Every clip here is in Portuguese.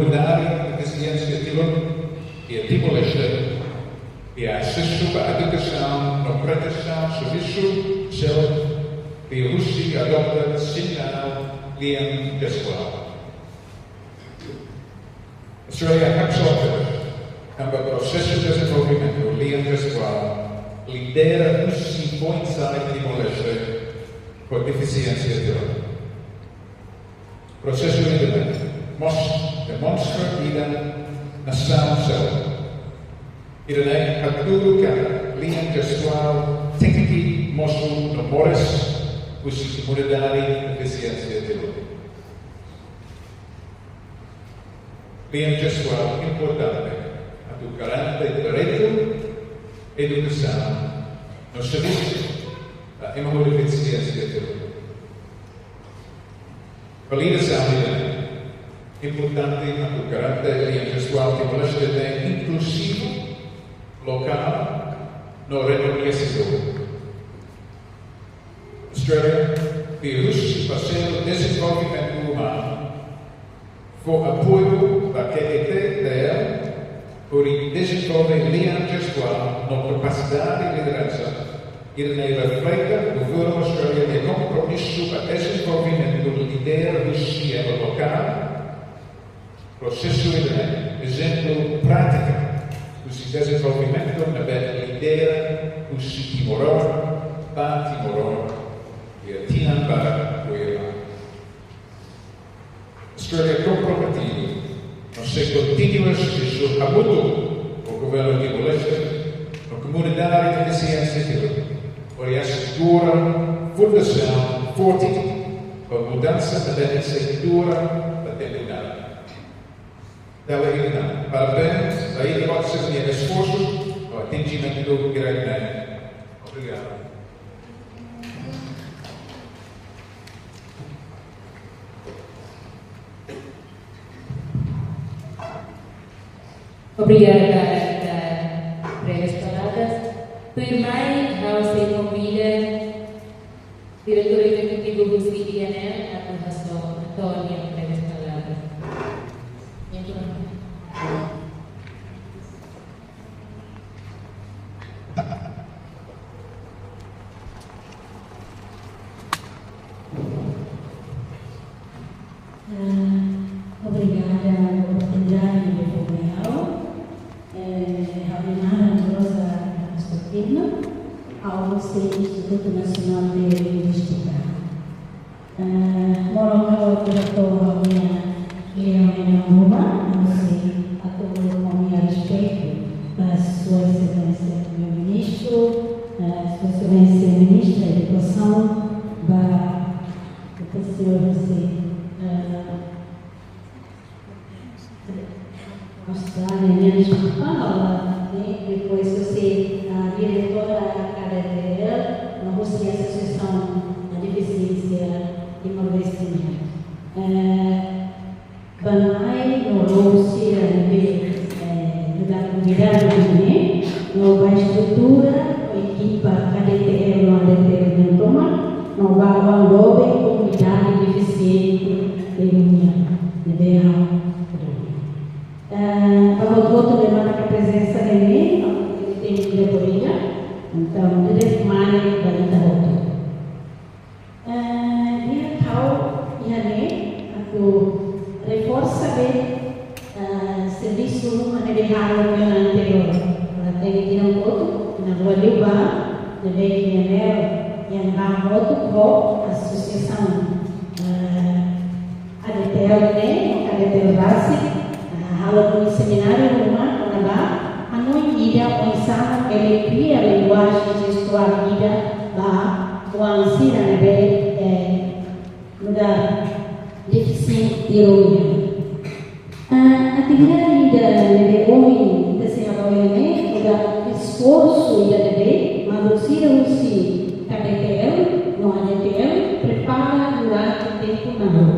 comunidade de deficiência e a Timor-Leste e acesso à educação, na proteção, serviço, saúde, e a Rússia adota sinal linha pessoal. Australia absolve o processo de desenvolvimento linha pessoal lidera os 5 Timor-Leste com deficiência intellectual. Processo de liderança demonstra a nação saúde. Irene Abdul Khan, linha gestual, técnica, mostra memórias, os comunidade de deficiência intellectual. Linha gestual importante, a garante direito, educação, no serviço da imunodeficiência intellectual. Validação importante, a garante linha gestual Timor-Leste inclusivo, local, no reconhecido. Australia, Bielorrússia, parceiro de desenvolvimento humano, for apoio da QETDL por desenvolver linha gestual na capacidade de liderança. Irene reflete o governo australiano de compromisso para desenvolvimento do líder do sistema local, processo de exemplo prático do desenvolvimento na líder do Timor, para Timor e a Tina para o Irã. Australia comprometida no ser contínuas de seu apoio ao governo de Timor-Leste, na comunidade de deficiência intellectual, para assegurar fundação forte para mudança da sectora da comunidade. Parabéns a vosso esforço no atendimento do Irã. Obrigado. Obrigada por breves palavras. Primeiro, ao ser convida diretor executivo do CIDIANEL, a professora Antônia, breves palavras. Obrigada pela oportunidade de reunião. Reunião Rosa Stocchino, ao Instituto Nacional de Linguística. Morocco diretor Leonina Nova, a todo a respeito da Sua Excelência meu Ministro, Sua Excelência Ministra da Educação, o senhor Austrália, minha espanhola, depois você, a diretora KDTL, na Rússia, Associação da Deficiência Timor-Leste. Banai, no Rússia, da comunidade do nova estrutura, a equipa KDTL, no ADTL de Antoma, no Babandobe, comunidade deficiente de União, de Berra. Para outro demanda a presença de mim, ele tem diretoria, então, direito mais da outra. E a tal, a reforça o serviço manejado pela anterior. Ela tem que ir um outro, na rua de Uba, de Bequinhanel, e andar outro, a associação ADTL, ADTL básica. Kalau seminário rumah adalah anu ida pensar ele cria a linguagem gestual ida ba kuansi dan muda deficiente tironya. Atividade ida homem desenvolvimento muda esforço ida deve madusir usi KDTL no ADTL prepara durante tempo na rua.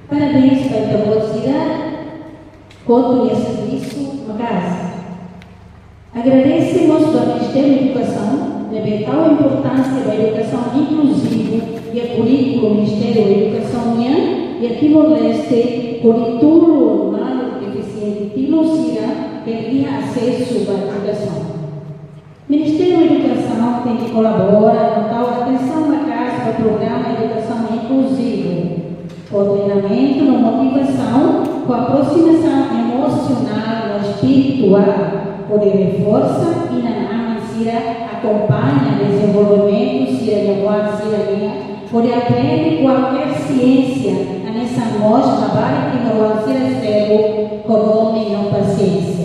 Parabéns para a velocidade. Quanto a serviço na casa. Agradecemos ao Ministério da Educação de tal importância da educação inclusiva e a currículo do Ministério da Educação e a Timor-Leste, currículo acesso à educação. O Ministério da Educação tem que colaborar com tal atenção na casa para o programa Educação Inclusiva, com treinamento na motivação, com aproximação emocional e espiritual, por reforça e na acompanha o desenvolvimento por aprender qualquer ciência nessa mostra para que não seja cego com e paciência.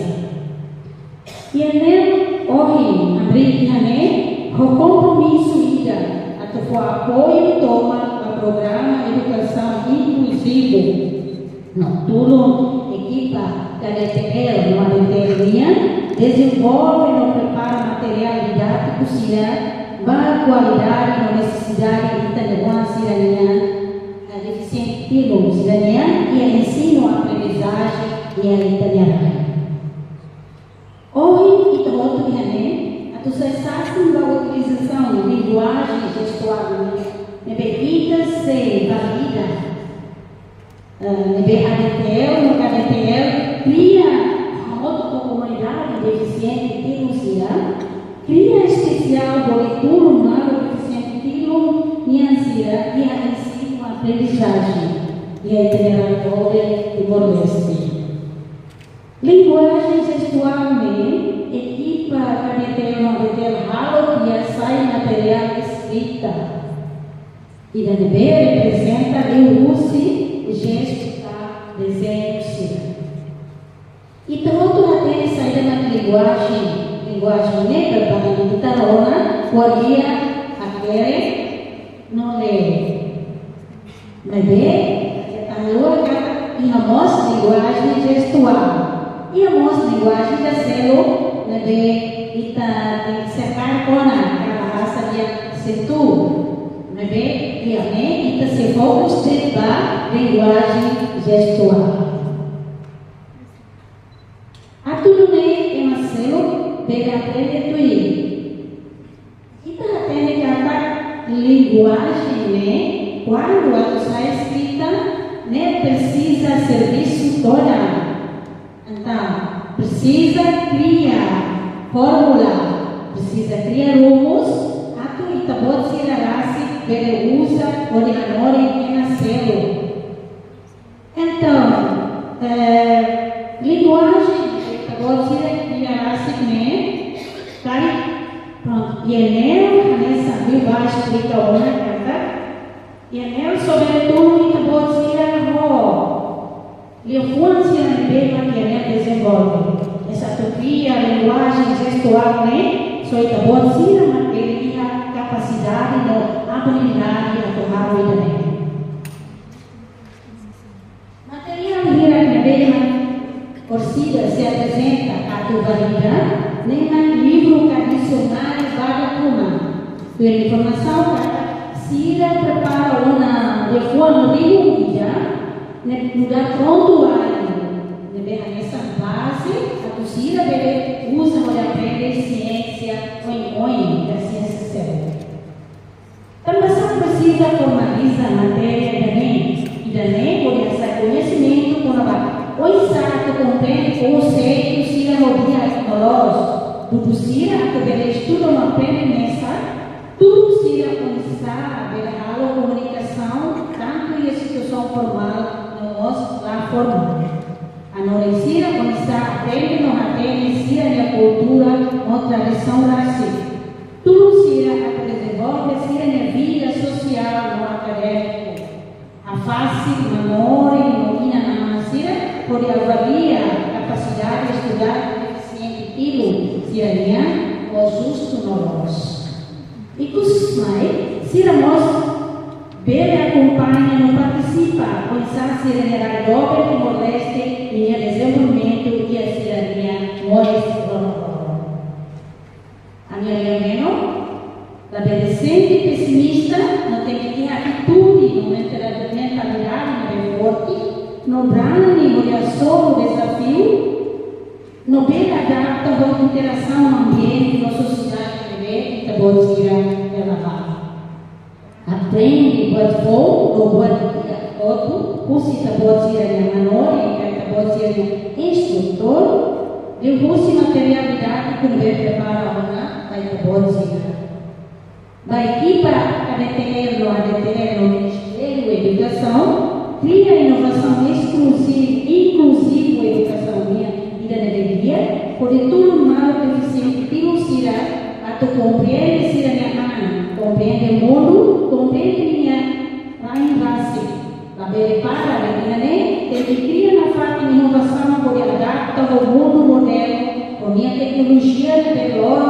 E hoje, abrir o compromisso a tu apoio toma o programa Educação Inclusiva. Noturno, equipa da DTL, no ADTL, desenvolve e prepara material didático para qualidade e necessidade da cidadania, a deficiente pelo cidadania e ensino a aprendizagem e a italiana. Hoje, e todo dia, a sociedade da utilização de linguagem gestual necessita ser valida. No ADTL, cria a outra comunidade deficiente de Luzia, cria especial boletim humano deficiente de Luzia e a ensino a aprendizagem e a itineradora de Borleste. Linguagem gestual, equipa ADTL Halo que sai material escrita e da DB representa o uso gesto para desenho e todo tem saída na linguagem negra para meditarona podia aquele não ler mas a lua e a nossa linguagem gestual e a nossa linguagem da celo e tem que secar com a raça de cintura e a se foca estudar linguagem gestual. A tudo é uma célula de aprender tudo. E para aprender cada linguagem, quando a está escrita, precisa serviço toda. Então, precisa criar fórmula, precisa criar rumos. Pode ser a raça que ele usa o ordenador que nasceu. Então, linguagem pode ser a raça que pronto. E ele nessa vai explicar uma carta. E ele sobretudo pode ser a e o quanto se lembra que ele desenvolve essa topia, a linguagem gestual, só pode ser a matéria capacidade da habilidade a tomar o também. Material torcida se apresenta a tua nem no livro tradicional vaga uma. Por informação, Cira prepara uma de forma no lugar pronto nessa base, a Cira usa para aprender ciência ou da ciência cérebro. Também precisa formalizar a matéria e também por esse conhecimento com a oisata compreende conceitos Cira rodea tecnológico, do Cira que estuda uma nessa tudo Cira começar a ver a comunicação tanto em situação formal no nosso lá formal. A Norecira começar a aprender não aprende Cira e a cultura ou tradição racial. Tudo Cira a desenvolve Cira na vida social no acadêmico. A face, memória e na Cira pode avaliar a capacidade de estudar deficiente tipo Cira ou justo no nós. E que Cira mostra Bele acompanha, não participa, pois Cira era dobra que moleste em desenvolvimento e a cidadania moleste. A minha menor, da adolescente pessimista, não tem que ter atitude, não ter mentalidade, não é forte, não brana nem olhar só o desafio, não bem adapta a interação no ambiente, na sociedade que vê, que pode ser elevada. Aprende, pode for, ou pode outro, o cita pode ser a menor, e pode ser instrutor, eu uso materialidade que converte para uma da bolsinha. Da equipe ADTL, o Ministério da Educação, cria inovação inclusiva educação e da deveria, por todo mundo deficiente que não será a tu compreender se a minha mãe, compreende o mundo, compreende minha raça, a prepara a minha tem que criar na parte de inovação por adaptar ao mundo moderno, com minha tecnologia de valor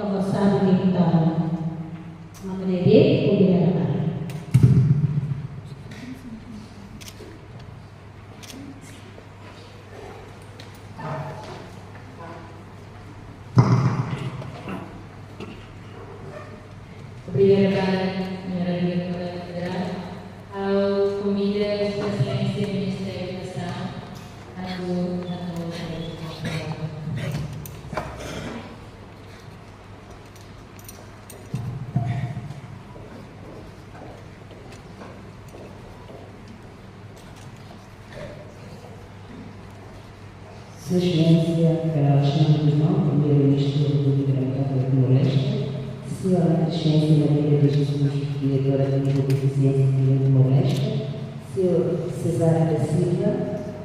avançado digital. Obrigada, senhora diretora federal, ao Comitê de Excelência do Ministério da Educação, Sua Excelência, Alexandre Guzmão, Primeiro-Ministro da República do Timor-Leste, Senhora Excelência Maria de Jesus, Diretora da Deficiência de Timor-Leste, Senhor Cesário da Silva,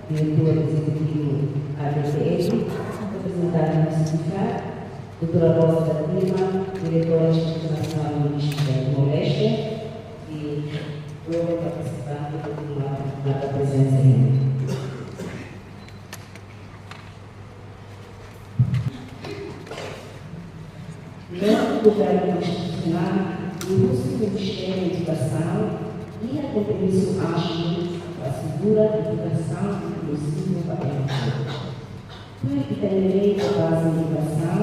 Diretor Executivo ADTL, representante do sindicato, Doutora Rosa da Lima, Diretora Institucional do Ministério da Timor-Leste, e eu participante da presença ainda. No governo constitucional, o uso do Ministério da Educação e a compromisso ágil para a segura educação inclusiva para todos. Para que terminei a base de educação,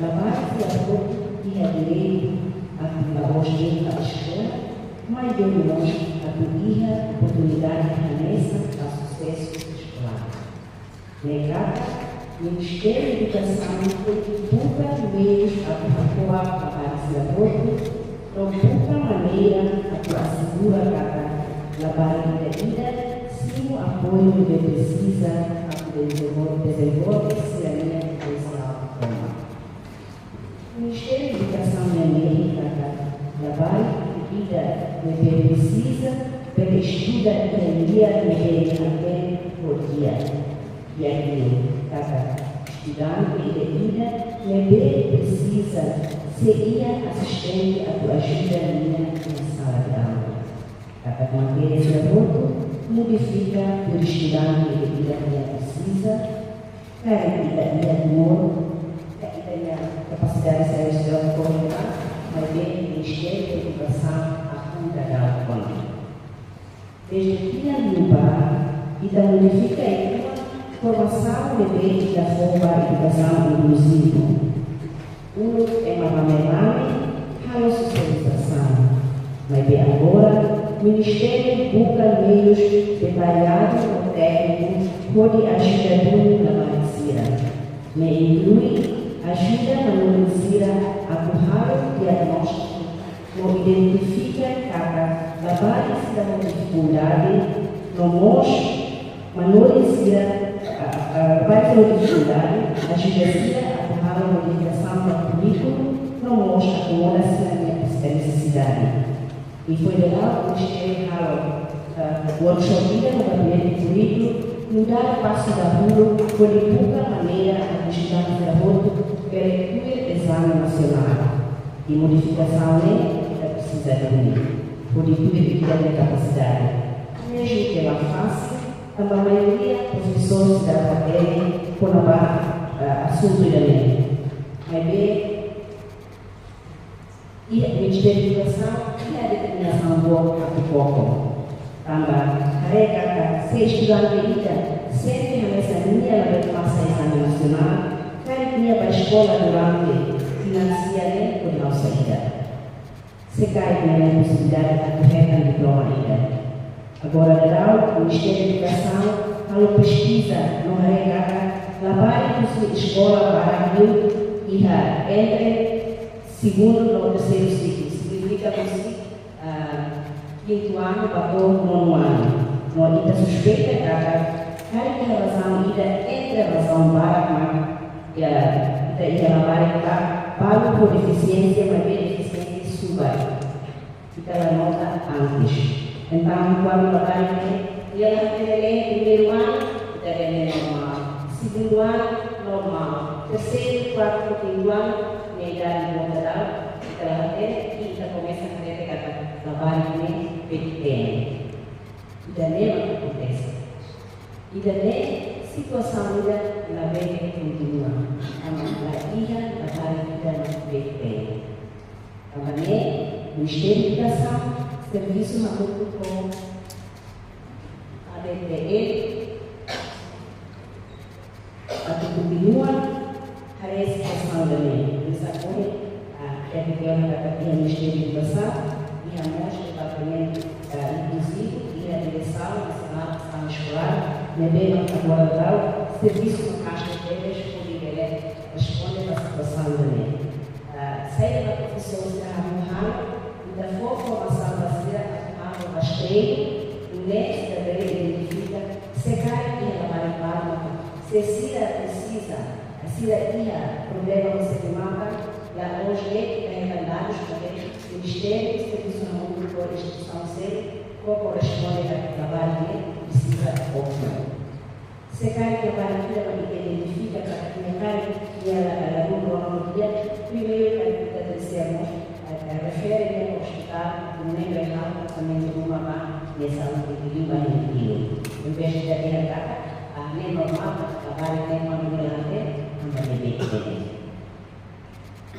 a base de acordo e a direito a hoje da escola, mas de longe a pedir oportunidade de remessa a sucesso escolar. Negada, o Ministério da Educação pouca meios a apoiar a base de aborto, ou pouca maneira a assegura a barriga de vida, sem o apoio que precisa a desenvolver-se a linha educacional formal. O Ministério da Educação na América trabalha de vida que precisa para que estuda em dia por dia. E aqui, cada estudante e vida também precisa ser assistente a tua ajuda minha na sala de aula. Cada matéria de aborto modifica o estudante e vida que precisa, cada vida de amor, a capacidade de ser estudante comunitário, mas bem o Ministério da Educação a conta da conta. Desde que a lupa e da modifica a formação de da forma de educação inclusiva. É uma maneira a socialização. Mas bem agora, o Ministério busca meios detalhados ou técnicos pode ajudar na medicina. Me inclui ajuda na medicina a currar o diagnóstico, não identifica cada base da dificuldade, não mostra, mas não vai ter dificuldade, a justiça a modificação do currículo não mostra como essa necessidade. E foi legal o Ministério o workshop no gabinete de currículo, mudar o passo da rua por pouca maneira a estudante da rua para o exame nacional. E modificação precisa de unir, por incluir a capacidade. Mesmo que ela faça, a maioria dos professores da matéria colaboram assunto da lei. Mas bem, e a Ministério da Educação e a determinação boa a pouco. Também, ser estudante de vida, sempre nessa linha da reclamação exame nacional, cai para a escola durante financiamento por nossa vida. Se cai na possibilidade de correr no diploma ainda. Agora, o Ministério da Educação, a pesquisa no Regata, trabalha com sua escola para e entre segundo e terceiro ciclo. Significa que quinto ano para o nono ano. Não é suspeita, cada relação entre a razão para ir a pago por eficiência, mas bem eficiência suba. Fica a nota antes. Então, quando a vaga ela tem primeiro ano, é normal. Segundo ano, normal. Terceiro, quarto, quinto ano, na idade moderada, ela tem e já começa a ter a trabalho pequeno. E também o que acontece. E também situação na vez continua. A ilha da pequeno. Também o Ministério da Educação, serviço na com a DTE, a que continua a expressão da lei. Eles apoiam a reunião da Ministério da Educação e a nós, o Departamento Inclusivo e a Direção Nacional Escolar, na bem agora serviço na Caixa de Férias, poderia responder à situação da lei. Saída da profissão será honrada e da formação brasileira a rastreio, o NET também identifica se cai e ela vai para se Cira precisa, a Cira tinha problema com esse mapa, e hoje é remandados para o Ministério, Serviço Público e Instituição C, qual corresponde ao trabalho que precisa ouvir. Se cai que vai identifica para que a cai e ela no dia, primeiro que agradecemos, refere ao hospital, no meio do tratamento de uma má nessa língua infantil. Em vez de ter a lei normal, trabalho tem uma milagre, uma bebê.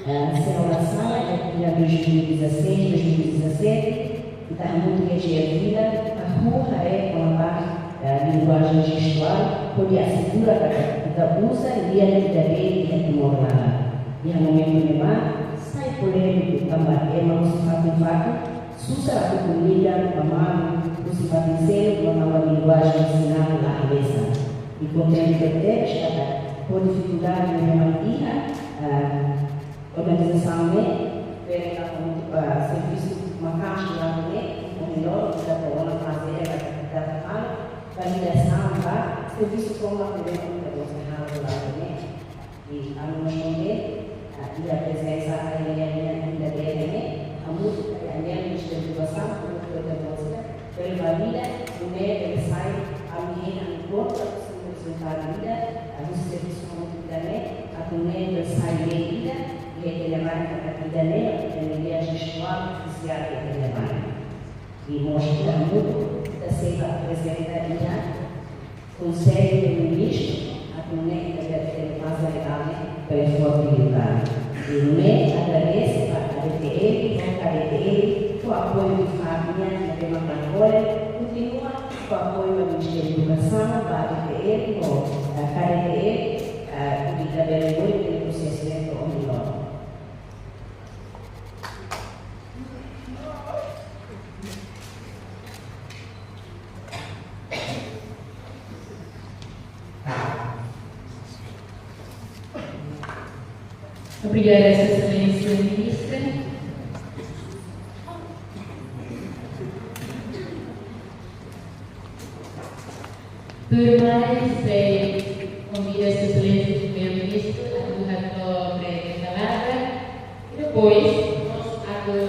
Será uma sala que em 2016, 2017, está muito reagida, a rua é com a linguagem gestual, pode assegurar que usa diante da lei e da moral. E no momento de mar, sai polêmico também, mas se fato, susa a comida, a mão, o simpatizante, uma nova linguagem ensinada na mesa. E com tempo de texto, com dificuldade de remantia, organização para serviço, uma caixa lá o melhor da corona fazer a validação da serviço como a primeira da lá e alunos também e a presença a linha da DRM, a música e a linha de educação, da música, pela valida, o meio sai a menina no corpo, a representar a vida, a serviço também, a primeira sai a vida, e a telemática da vida nela, a linha gestual oficial da telemática. E mostra muito da seiva apresentada Conselho de Ministros, a comunidade da Paz Legal, pela disponibilidade. E o MEC agradece a DTL, a DTL, o apoio de família na Tema Francola, continua com o apoio do Ministério da Educação, a DTL, a KDTL, que também muito pelo processamento melhor. Obrigada, Excelência Ministra. Por mais, convido a Excelência Primeiro-Ministro a colocar a breve palavra e depois nós agora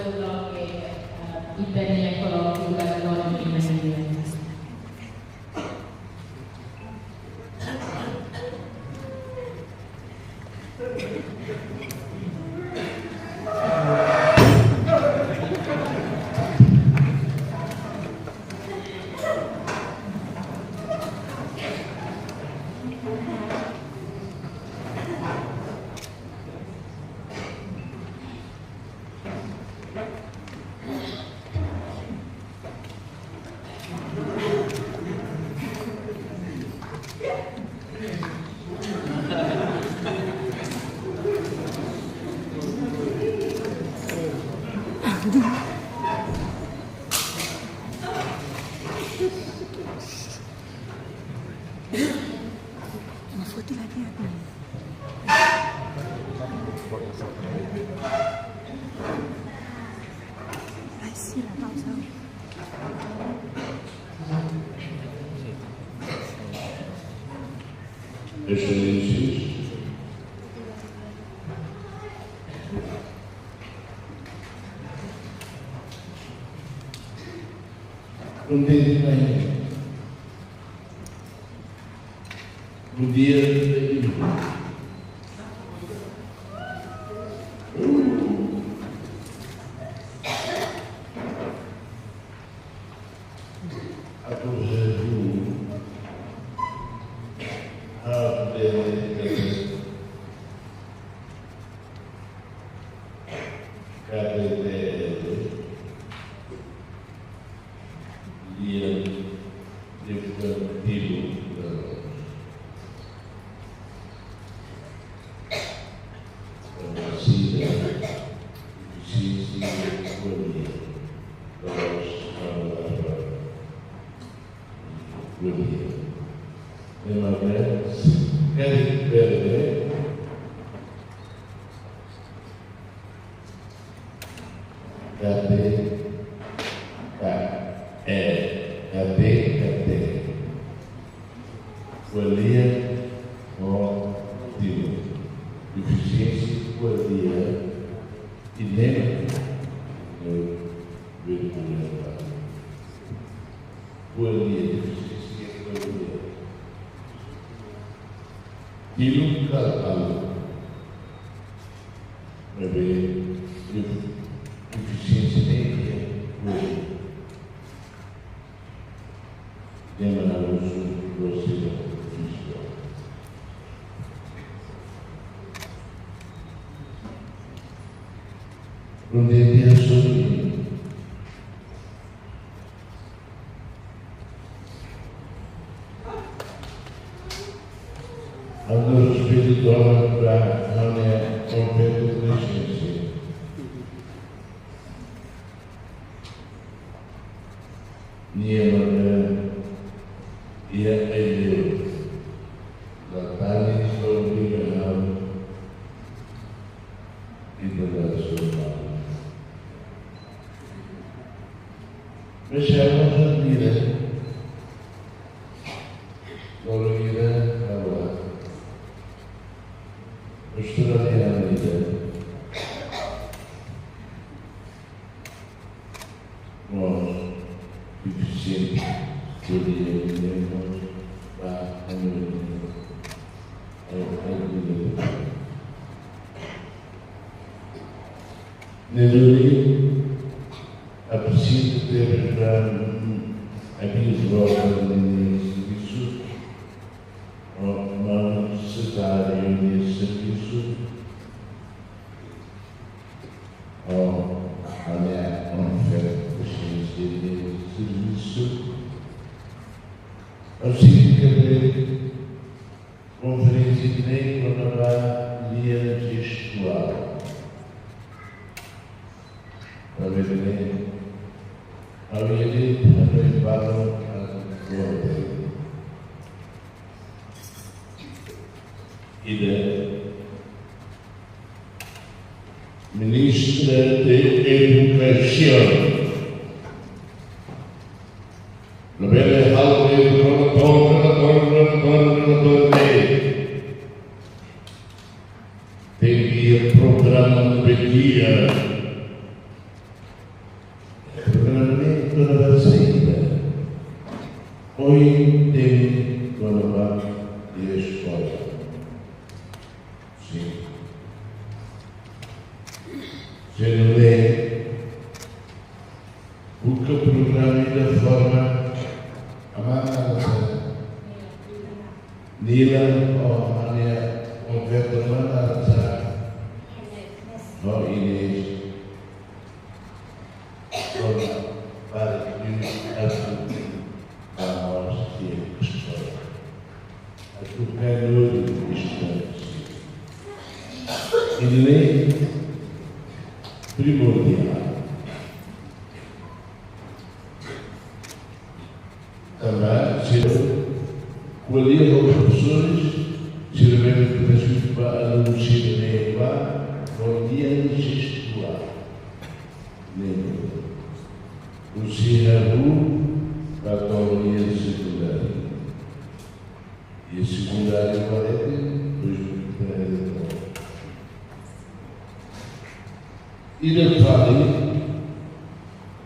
e também coloco o valor de maneira. Excelências, um dia de manhã, no dia de Ministra de Educação. Tem programa de dia, programa da saída. Hoje tem programa de escola. Sim. Se não é o que o programa da forma amada, Nila, Maria, o veterano, no Inês, para que a nós que história. A tu quero história. Ele primordial. Também, se colher os professores, se realmente preciso para anunciar bom dia gestual. O Cihabu, para a teoria secundária. e a segunda área do Valete, depois do Canadá. E da Fali,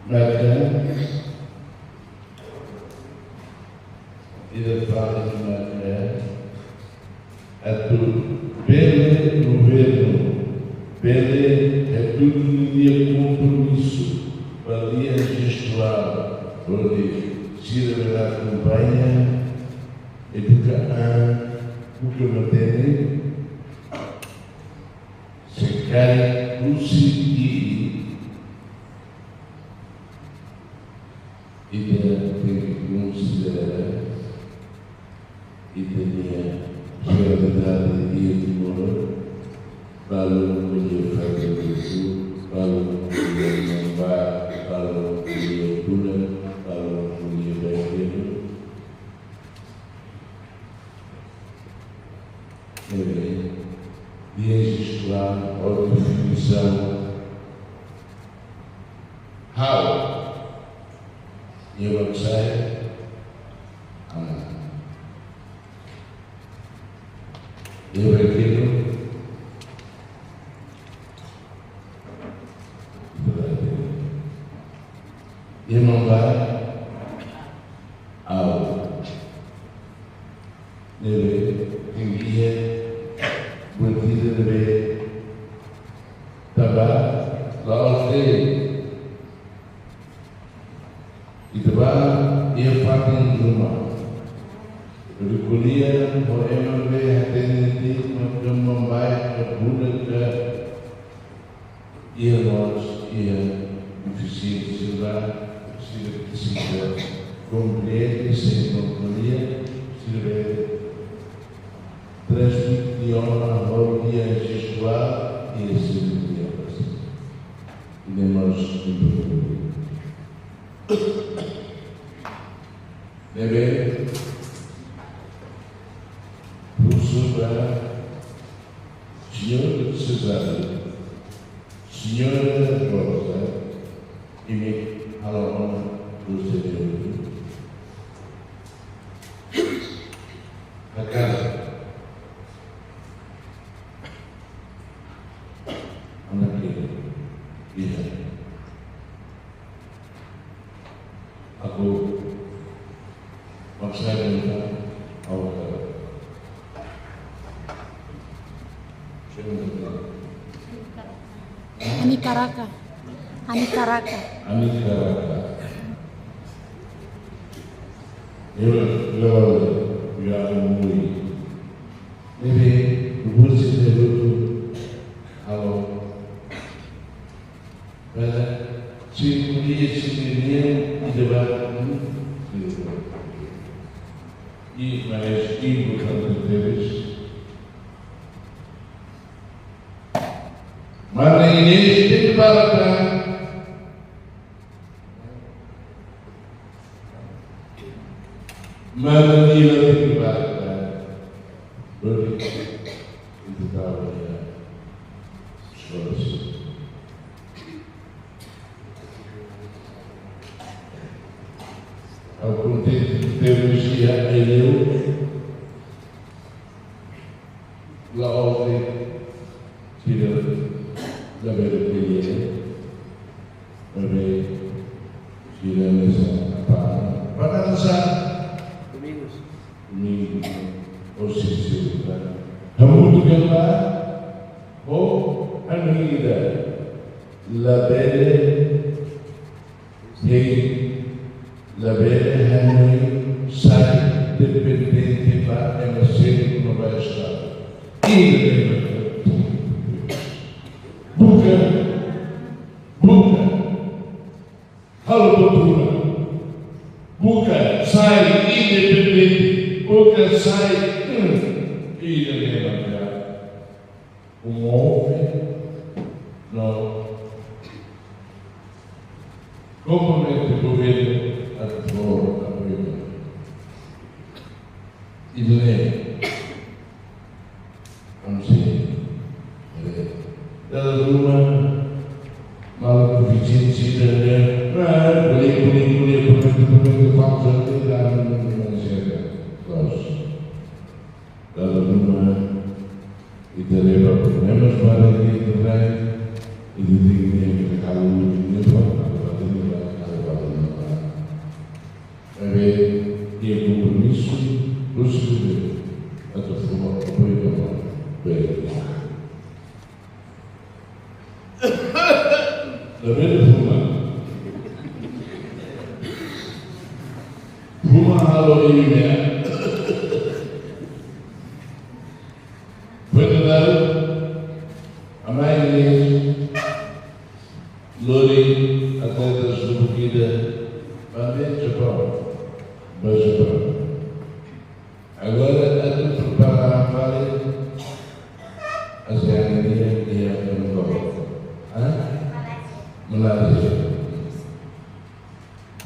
Macan, e da Fali, Macan, a tudo, pelo governo, pelo tudo no dia compromisso, valia gestual, onde se a campanha, e porque mantém se cai conseguir e tem que considerar e ter a realidade e temor para o mulher fazer isso, para o mulher mambar, para o mulher pura, para o mulher bem-vindo. De registrar a definição how you would say eu aquilo e não vai ao deve envia Buatida de Tabá, Laote, e Tabá e a Fatin Zuma. Recolhia o MB atendente no Mumbai, a Buda, e a nós, e a eficiência lá, se compreende, sem compreender, se transmite de honra a dia gestual e a segurança. E nem nós deve professora Senhora Cesário, Senhora Rosa e me alona do Senhor. A casa. Aku maksudnya awal. Anikaraka. Eu já muito. Deve você deve alô. Para se podia se e levar e mais importante deles. Mas ini tem para mana dia tem para beri itu tahu ya sekolah. Ao contexto de teologia eu lá ouvi tira da verdadeira também tira nessa para dançar domingo ou se a muito cantar ou a vida la belle la belle Hanoi sai dependente para é uma cena que não vai estar. Buca, halo buca, sai independente, buca, sai ilha homem não compromete o governo a favor da política. E do vamos dizer, da uma mal eficiência da política, vamos a ter Dada Roma e tereva problemas para aqui também e digo que cada um de nós a ver e é compromisso proceder a transformar o apoio da mão a ver fumar halo ini benar amai lori atletas do Bukida Bambi Japão agora a tu preparar para a Ziania e a Angola Malásia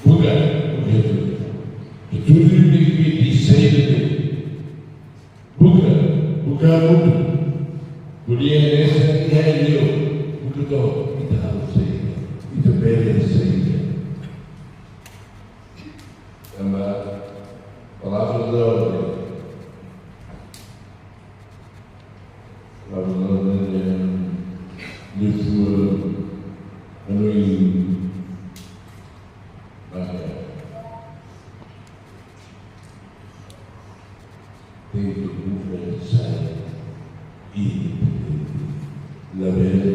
Buga tudo que sair daqui Buga muito podia essa e é eu o que estou e tal sair e também é sair a palavra da ordem. A palavra da ordem é livro Anoim. Tem que conversar e la vera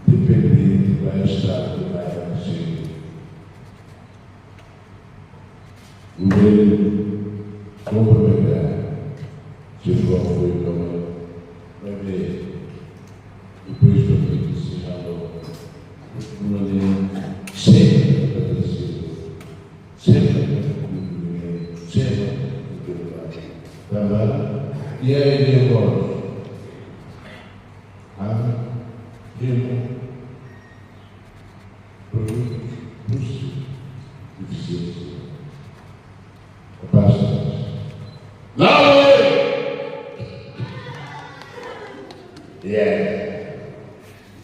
dependente vai estar do vai nascer. O meio complementar, se for foi como vai ver, depois do que se falou, uma linha sempre agradecido, sempre também, e aí agora, produtos, custos, eficiência.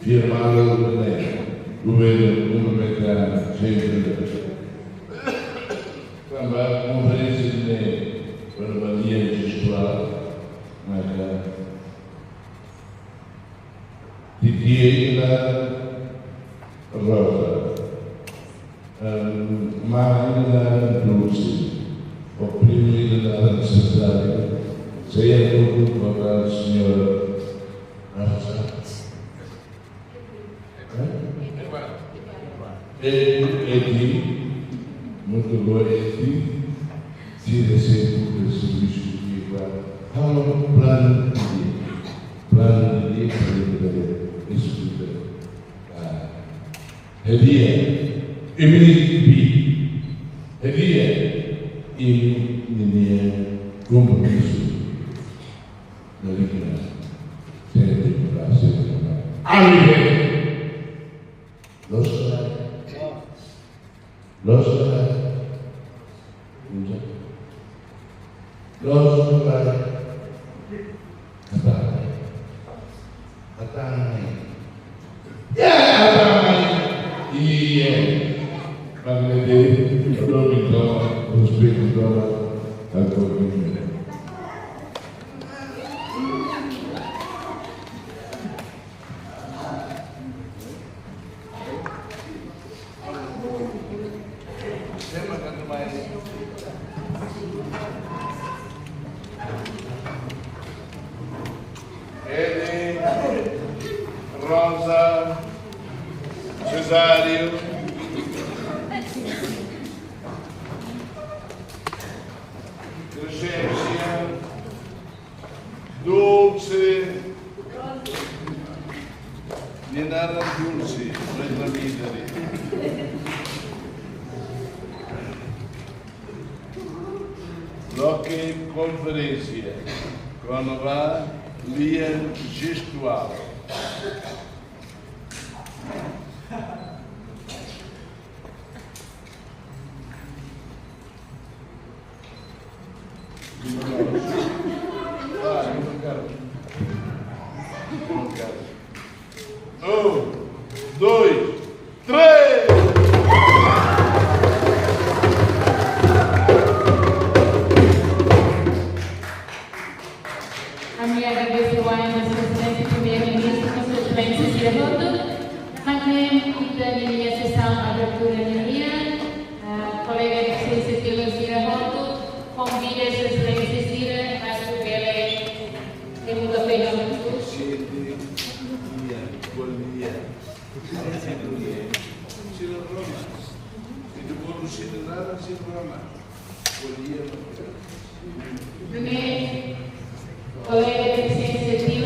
Firmado o governo complementar sempre também conferência de para uma linha gestual de dia da rosa Maria Dulce o primeiro da necessária seja tudo para a senhora Eti, muito boa Eti, tira sempre esse serviço de igual. Há um plano de dia para isso tudo. Hadiah, Emily Hadiah e ninguém compromisso na liquidação. Sempre para ser amém. Rosa, Cesário, Crescência, Dulce, Dinara Dulce, mas na vida ali. Bloque conferência, Conova, linha gestual. Dois, três. Kami agradeço ao nosso excelente primeiro-ministro, com sua excelência Sirahoto. Também kita niliya sessão abertura niliya, colega de ciência Tilo Sirahoto, convida a sua excelência Sira a subir e muda feijão do sul. Primeiro, colega de ciência Tilo